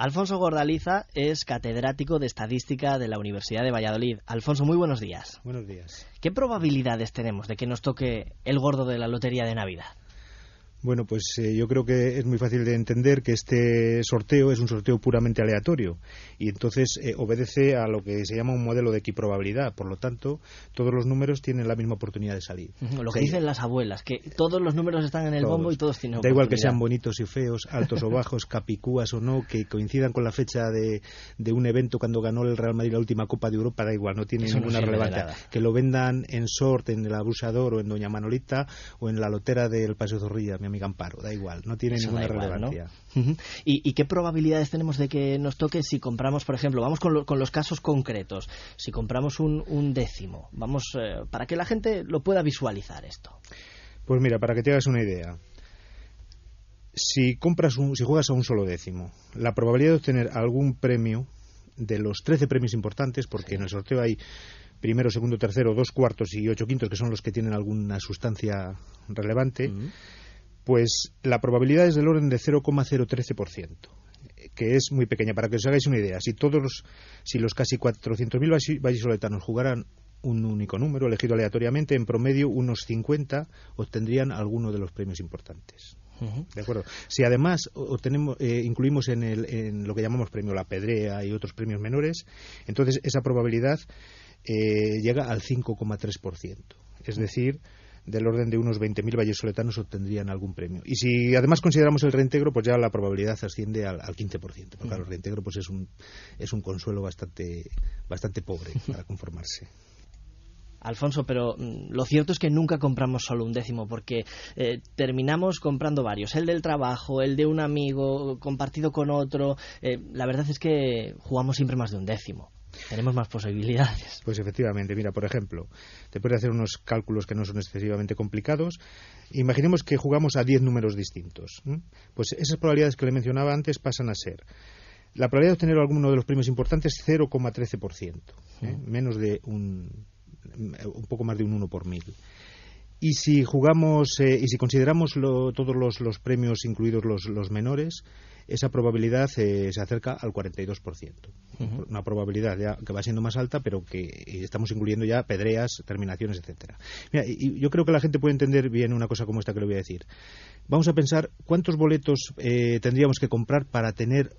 Alfonso Gordaliza es catedrático de Estadística de la Universidad de Valladolid. Alfonso, muy buenos días. Buenos días. ¿Qué probabilidades tenemos de que nos toque el gordo de la lotería de Navidad? Bueno, pues yo creo que es muy fácil de entender que este sorteo es un sorteo puramente aleatorio y entonces obedece a lo que se llama un modelo de equiprobabilidad. Por lo tanto, todos los números tienen la misma oportunidad de salir. Lo que dicen las abuelas, que todos los números están en el bombo y todos tienen oportunidad. Da igual que sean bonitos y feos, altos o bajos, capicúas o no, que coincidan con la fecha de un evento cuando ganó el Real Madrid la última Copa de Europa, da igual, no tiene ninguna relevancia. Que lo vendan en Sort, en el Abusador o en Doña Manolita o en la lotera del Paseo Zorrilla, mi amiga Amparo, da igual, no tiene ninguna relevancia. ¿No? ¿Y qué probabilidades tenemos de que nos toque si compramos, por ejemplo, vamos con los casos concretos, si compramos un décimo, vamos para que la gente lo pueda visualizar esto? Pues mira, para que te hagas una idea, si juegas a un solo décimo, la probabilidad de obtener algún premio de los 13 premios importantes, porque en el sorteo hay primero, segundo, tercero, 2 cuartos y 8 quintos, que son los que tienen alguna sustancia relevante, pues la probabilidad es del orden de 0,013%, que es muy pequeña. Para que os hagáis una idea, si los casi 400.000 vallisoletanos jugaran un único número elegido aleatoriamente, en promedio unos 50 obtendrían alguno de los premios importantes. ¿De acuerdo? Si además incluimos en lo que llamamos premio La Pedrea y otros premios menores, entonces esa probabilidad llega al 5,3%. Es decir, del orden de unos 20.000 vallisoletanos obtendrían algún premio. Y si además consideramos el reintegro, pues ya la probabilidad asciende al 15%. Porque claro, el reintegro pues es un consuelo bastante pobre para conformarse. Alfonso, pero lo cierto es que nunca compramos solo un décimo, porque terminamos comprando varios. El del trabajo, el de un amigo, compartido con otro. La verdad es que jugamos siempre más de un décimo. Tenemos más posibilidades. Pues efectivamente, mira, por ejemplo, te puedes hacer unos cálculos que no son excesivamente complicados. Imaginemos que jugamos a 10 números distintos. Pues esas probabilidades que le mencionaba antes pasan a ser: la probabilidad de obtener alguno de los premios importantes, 0,13%, menos de un poco más de un 1 por 1000. Y si jugamos y si consideramos todos los premios, incluidos los menores, esa probabilidad se acerca al 42%. Una probabilidad ya que va siendo más alta, pero que estamos incluyendo ya pedreas, terminaciones, etcétera. Mira, y yo creo que la gente puede entender bien una cosa como esta que le voy a decir. Vamos a pensar cuántos boletos tendríamos que comprar para tener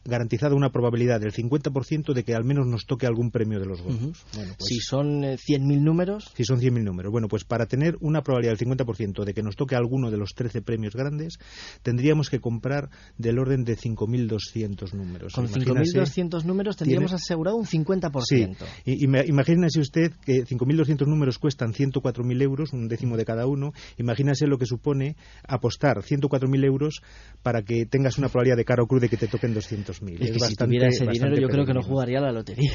garantizada una probabilidad del 50% de que al menos nos toque algún premio de los gordos. Bueno, pues, si son 100.000 números. Si son 100.000 números. Bueno, pues para tener una probabilidad del 50% de que nos toque alguno de los 13 premios grandes, tendríamos que comprar del orden de 5.200 números. Con 5.200 números tendríamos asegurado un 50%. Sí. Imagínese usted que 5.200 números cuestan 104.000 euros, un décimo de cada uno. Imagínese lo que supone apostar 104.000 euros para que tengas una probabilidad de cara o cruz de que te toquen 200.000. Es que si tuviera ese dinero yo creo que no jugaría a la lotería.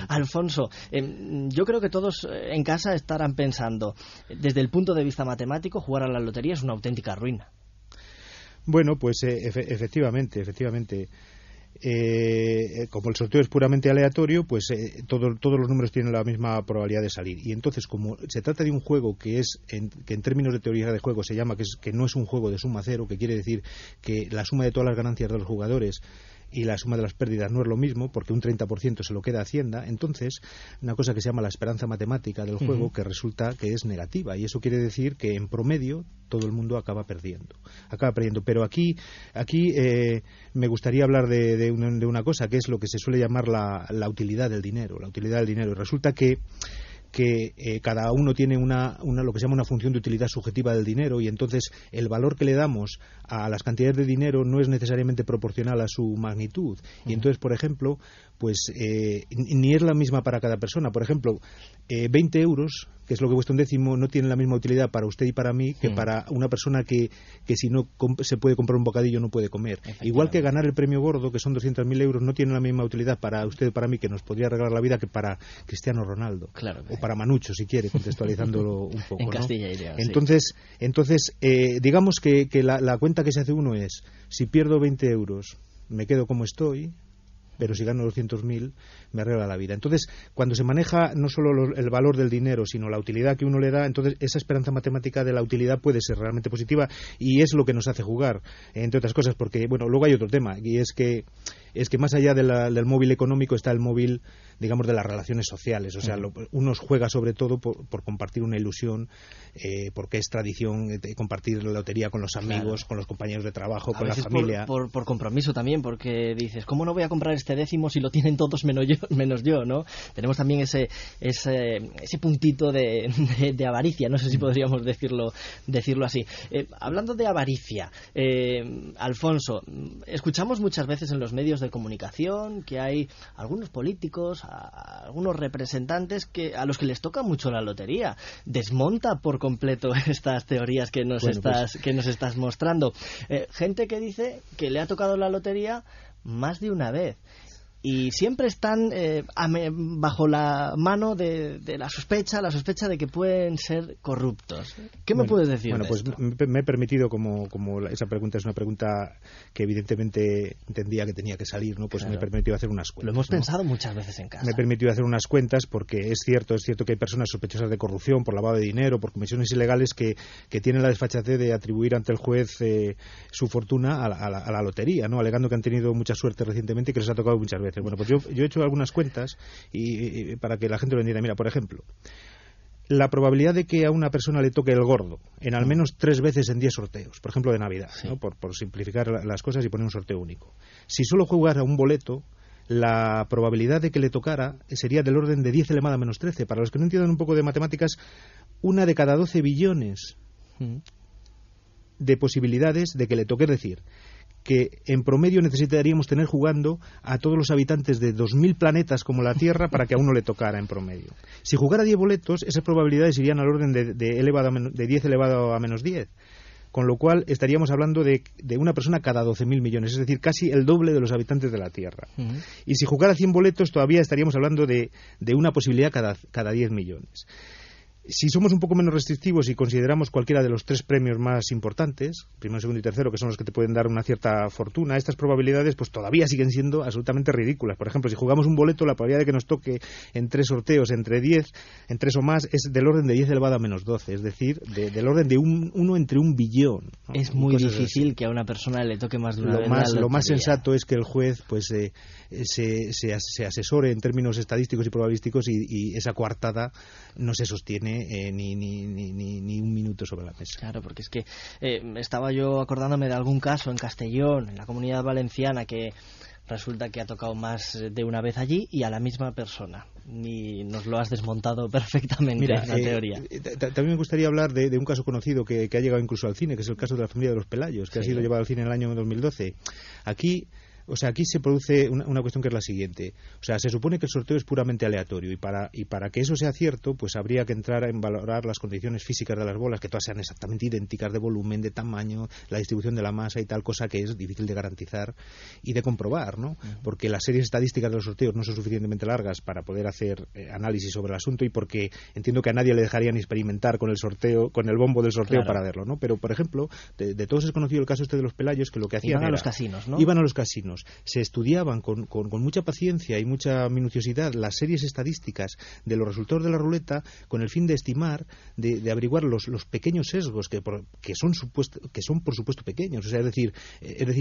Alfonso, yo creo que todos en casa estarán pensando, desde el punto de vista matemático, jugar a la lotería es una auténtica ruina. Bueno, pues efectivamente. Como el sorteo es puramente aleatorio, pues todos los números tienen la misma probabilidad de salir. Y entonces, como se trata de un juego que en términos de teoría de juego se llama que no es un juego de suma cero, que quiere decir que la suma de todas las ganancias de los jugadores y la suma de las pérdidas no es lo mismo, porque un 30% se lo queda Hacienda, entonces una cosa que se llama la esperanza matemática del juego, que resulta que es negativa, y eso quiere decir que en promedio todo el mundo acaba perdiendo. Pero aquí me gustaría hablar de una cosa, que es lo que se suele llamar la utilidad del dinero. La utilidad del dinero. Resulta que cada uno tiene lo que se llama una función de utilidad subjetiva del dinero, y entonces el valor que le damos a las cantidades de dinero no es necesariamente proporcional a su magnitud. Y entonces, por ejemplo, pues ni es la misma para cada persona. Por ejemplo, 20 euros, que es lo que cuesta un décimo, no tiene la misma utilidad para usted y para mí que para una persona que si no se puede comprar un bocadillo no puede comer. Igual que ganar el premio gordo, que son 200.000 euros, no tiene la misma utilidad para usted y para mí, que nos podría arreglar la vida, que para Cristiano Ronaldo. Claro. O para Manucho, si quiere, contextualizándolo un poco. En Castilla y León. Entonces, digamos que la cuenta que se hace uno es: si pierdo 20 euros, me quedo como estoy, pero si gano 200.000 me arregla la vida. Entonces, cuando se maneja no solo el valor del dinero, sino la utilidad que uno le da, entonces esa esperanza matemática de la utilidad puede ser realmente positiva, y es lo que nos hace jugar, entre otras cosas, porque, bueno, luego hay otro tema, y es que más allá del móvil económico está el móvil, digamos, de las relaciones sociales. O sea, uno juega sobre todo por compartir una ilusión, porque es tradición compartir la lotería con los amigos, con los compañeros de trabajo, con la familia. Por compromiso también, porque dices, ¿cómo no voy a comprar este décimo si lo tienen todos menos yo, ¿no? Tenemos también ese puntito de avaricia, no sé si podríamos decirlo así. Hablando de avaricia, Alfonso, escuchamos muchas veces en los medios de comunicación que hay algunos políticos, algunos representantes a los que les toca mucho la lotería. Desmonta por completo estas teorías que nos estás mostrando. Gente que dice que le ha tocado la lotería más de una vez. Y siempre están bajo la mano de la sospecha de que pueden ser corruptos. ¿Qué me puedes decir? Bueno, pues me he permitido, como esa pregunta es una pregunta que evidentemente entendía que tenía que salir, ¿no? Pues claro, me he permitido hacer unas cuentas. Lo hemos pensado muchas veces en casa. Me he permitido hacer unas cuentas porque es cierto que hay personas sospechosas de corrupción, por lavado de dinero, por comisiones ilegales, que tienen la desfachatez de atribuir ante el juez su fortuna a la lotería, ¿no? Alegando que han tenido mucha suerte recientemente y que les ha tocado muchas veces. Bueno, pues yo he hecho algunas cuentas y para que la gente lo entienda. Mira, por ejemplo, la probabilidad de que a una persona le toque el gordo en al menos 3 veces en 10 sorteos, por ejemplo de Navidad, ¿no? Por simplificar las cosas y poner un sorteo único. Si solo jugara un boleto, la probabilidad de que le tocara sería del orden de 10 elevado a menos 13. Para los que no entiendan un poco de matemáticas, 1 de cada 12 billones de posibilidades de que le toque. Es decir, que en promedio necesitaríamos tener jugando a todos los habitantes de 2.000 planetas como la Tierra para que a uno le tocara en promedio. Si jugara 10 boletos, esas probabilidades irían al orden de 10 elevado a menos 10. Con lo cual estaríamos hablando de una persona cada 12.000 millones, es decir, casi el doble de los habitantes de la Tierra. Y si jugara 100 boletos, todavía estaríamos hablando de una posibilidad cada 10 millones. Si somos un poco menos restrictivos y consideramos cualquiera de los 3 premios más importantes, primero, segundo y tercero, que son los que te pueden dar una cierta fortuna, estas probabilidades pues todavía siguen siendo absolutamente ridículas. Por ejemplo, si jugamos un boleto, la probabilidad de que nos toque en 3 sorteos entre 10, en 3 o más, es del orden de 10 elevado a menos 12, es decir, del orden de 1 entre 1 billón, ¿no? Es muy difícil que a una persona le toque más de una vez. Lo más sensato es que el juez pues se asesore en términos estadísticos y probabilísticos y esa coartada no se sostiene ni un minuto sobre la mesa. Claro, porque es que estaba yo acordándome de algún caso en Castellón, en la Comunidad Valenciana, que resulta que ha tocado más de una vez allí y a la misma persona. Y nos lo has desmontado perfectamente. Mira, la teoría. También me gustaría hablar de un caso conocido que ha llegado incluso al cine, que es el caso de la familia de los Pelayos, que ha sido llevado al cine en el año 2012. Aquí se produce una cuestión que es la siguiente. O sea, se supone que el sorteo es puramente aleatorio y para que eso sea cierto, pues habría que entrar en valorar las condiciones físicas de las bolas, que todas sean exactamente idénticas, de volumen, de tamaño, la distribución de la masa y tal, cosa que es difícil de garantizar y de comprobar, ¿no? Porque las series estadísticas de los sorteos no son suficientemente largas para poder hacer análisis sobre el asunto, y porque entiendo que a nadie le dejarían experimentar con el sorteo, con el bombo del sorteo, claro, para verlo, ¿no? Pero, por ejemplo, de todos es conocido el caso de los Pelayos, que lo que hacían iban a los casinos, ¿no? Iban a los casinos. Se estudiaban con mucha paciencia y mucha minuciosidad las series estadísticas de los resultados de la ruleta con el fin de estimar, de averiguar los pequeños sesgos que son por supuesto pequeños. O sea, es decir,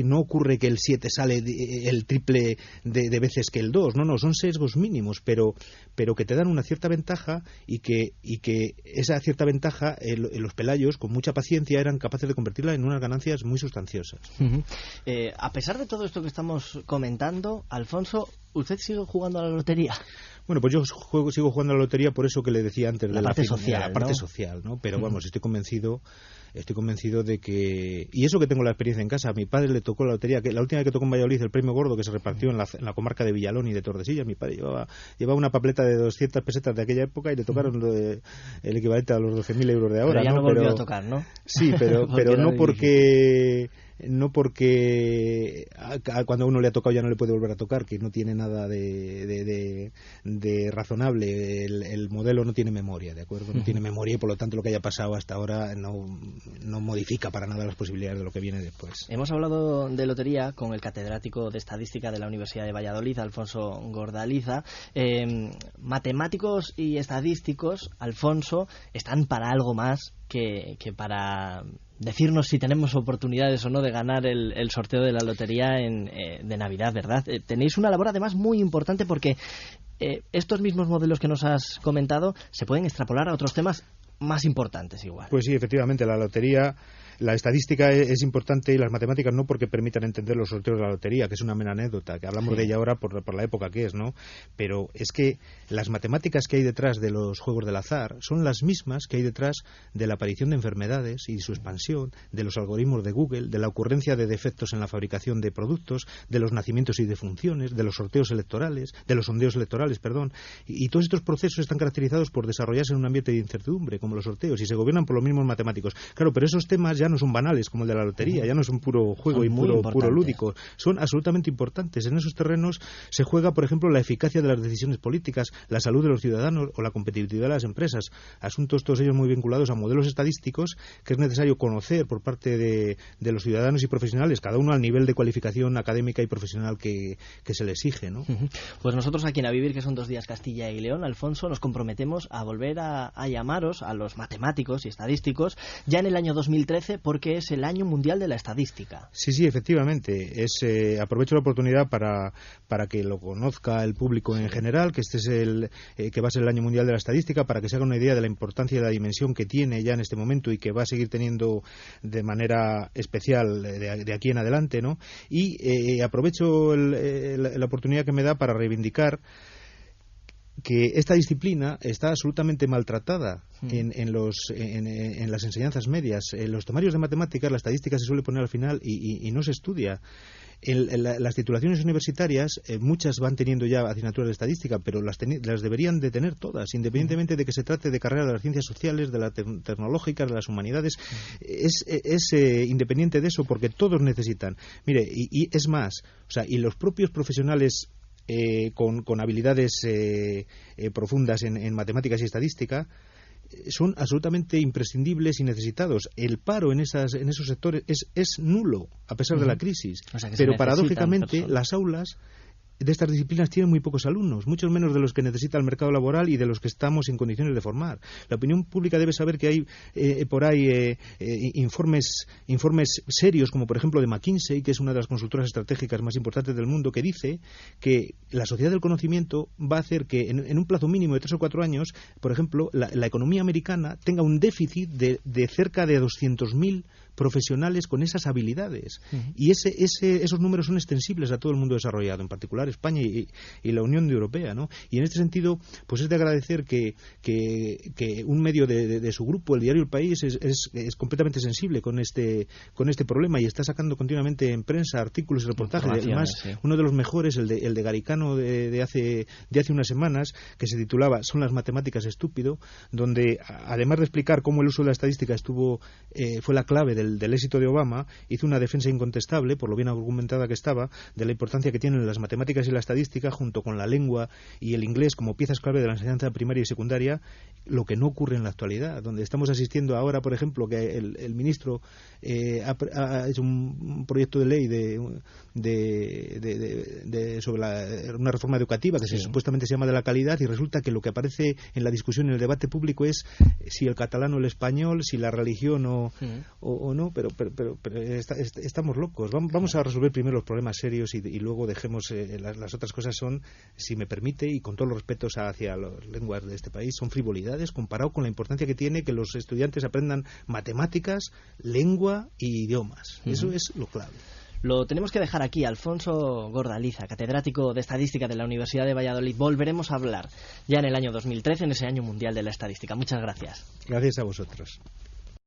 no ocurre que el 7 sale el triple de veces que el 2. No, son sesgos mínimos, pero que te dan una cierta ventaja y que esa cierta ventaja los Pelayos, con mucha paciencia, eran capaces de convertirla en unas ganancias muy sustanciosas. A pesar de todo esto que estamos comentando, Alfonso, ¿usted sigue jugando a la lotería? Bueno, pues yo sigo jugando a la lotería por eso que le decía antes, la parte social, ¿no? Pero vamos, estoy convencido de que, y eso que tengo la experiencia en casa. A mi padre le tocó la lotería, que la última vez que tocó en Valladolid el premio gordo que se repartió en la comarca de Villalón y de Tordesillas. Mi padre llevaba una papeleta de 200 pesetas de aquella época y le tocaron el equivalente a los 12.000 euros de ahora. Pero ya no volvió a tocar, ¿no? Sí, pero no porque cuando a uno le ha tocado ya no le puede volver a tocar, que no tiene nada de razonable. El modelo no tiene memoria, ¿de acuerdo? No tiene memoria y por lo tanto lo que haya pasado hasta ahora no modifica para nada las posibilidades de lo que viene después. Hemos hablado de lotería con el catedrático de Estadística de la Universidad de Valladolid, Alfonso Gordaliza. Matemáticos y estadísticos, Alfonso, están para algo más que para decirnos si tenemos oportunidades o no de ganar el sorteo de la lotería de Navidad, ¿verdad? Tenéis una labor además muy importante porque estos mismos modelos que nos has comentado se pueden extrapolar a otros temas más importantes igual. Pues sí, efectivamente, la lotería, la estadística es importante y las matemáticas no, porque permitan entender los sorteos de la lotería, que es una mera anécdota, que hablamos de ella ahora por la época que es, ¿no? Pero es que las matemáticas que hay detrás de los juegos del azar son las mismas que hay detrás de la aparición de enfermedades y su expansión, de los algoritmos de Google, de la ocurrencia de defectos en la fabricación de productos, de los nacimientos y defunciones, de los sorteos electorales, de los sondeos electorales, perdón, y todos estos procesos están caracterizados por desarrollarse en un ambiente de incertidumbre, como los sorteos, y se gobiernan por los mismos matemáticos. Claro, pero esos temas ya no son banales como el de la lotería, ya no son puro juego y puro lúdico, son absolutamente importantes. En esos terrenos se juega, por ejemplo, la eficacia de las decisiones políticas, la salud de los ciudadanos o la competitividad de las empresas, asuntos todos ellos muy vinculados a modelos estadísticos que es necesario conocer por parte de los ciudadanos y profesionales, cada uno al nivel de cualificación académica y profesional que se le exige, ¿no? Pues nosotros aquí en A Vivir, que son 2 días Castilla y León, Alfonso, nos comprometemos a volver a llamaros a los matemáticos y estadísticos ya en el año 2013, porque es el año mundial de la estadística. Sí, efectivamente. Aprovecho la oportunidad para que lo conozca el público en general, que este es que va a ser el año mundial de la estadística, para que se haga una idea de la importancia y la dimensión que tiene ya en este momento y que va a seguir teniendo de manera especial de aquí en adelante, ¿no? Y aprovecho la oportunidad que me da para reivindicar que esta disciplina está absolutamente maltratada en las enseñanzas medias. En los temarios de matemáticas la estadística se suele poner al final y no se estudia. Las titulaciones universitarias, muchas van teniendo ya asignaturas de estadística, pero las deberían de tener todas, independientemente de que se trate de carrera de las ciencias sociales, de las tecnológicas, de las humanidades. Es independiente de eso, porque todos necesitan. Mire, y es más, o sea, y los propios profesionales con habilidades profundas en matemáticas y estadística son absolutamente imprescindibles y necesitados. El paro en esos sectores es nulo, a pesar de la crisis. O sea, pero paradójicamente las aulas de estas disciplinas tienen muy pocos alumnos, muchos menos de los que necesita el mercado laboral y de los que estamos en condiciones de formar. La opinión pública debe saber que hay por ahí informes serios, como por ejemplo de McKinsey, que es una de las consultoras estratégicas más importantes del mundo, que dice que la sociedad del conocimiento va a hacer que en un plazo mínimo de 3 o 4 años, por ejemplo, la economía americana tenga un déficit de cerca de 200.000 profesionales con esas habilidades. Y esos números son extensibles a todo el mundo desarrollado, en particular España y la Unión Europea, ¿no? Y en este sentido, pues es de agradecer que un medio de su grupo, el diario El País, es completamente sensible con este problema y está sacando continuamente en prensa artículos y reportajes. Además, uno de los mejores, el de Garicano de hace unas semanas, que se titulaba "Son las matemáticas estúpido?", donde además de explicar cómo el uso de la estadística fue la clave del éxito de Obama, hizo una defensa incontestable, por lo bien argumentada que estaba, de la importancia que tienen las matemáticas y la estadística junto con la lengua y el inglés como piezas clave de la enseñanza primaria y secundaria, lo que no ocurre en la actualidad, donde estamos asistiendo ahora, por ejemplo, que el ministro ha hecho un proyecto de ley sobre una reforma educativa que supuestamente se llama de la calidad, y resulta que lo que aparece en la discusión, en el debate público, es si el catalán o el español, si la religión o no, pero estamos locos. Vamos a resolver primero los problemas serios y luego dejemos las otras cosas. Son, si me permite, y con todos los respetos hacia las lenguas de este país, son frivolidades comparado con la importancia que tiene que los estudiantes aprendan matemáticas, lengua y idiomas. Eso es lo clave. Lo tenemos que dejar aquí. Alfonso Gordaliza, catedrático de Estadística de la Universidad de Valladolid. Volveremos a hablar ya en el año 2013, en ese año mundial de la estadística. Muchas gracias. Gracias a vosotros.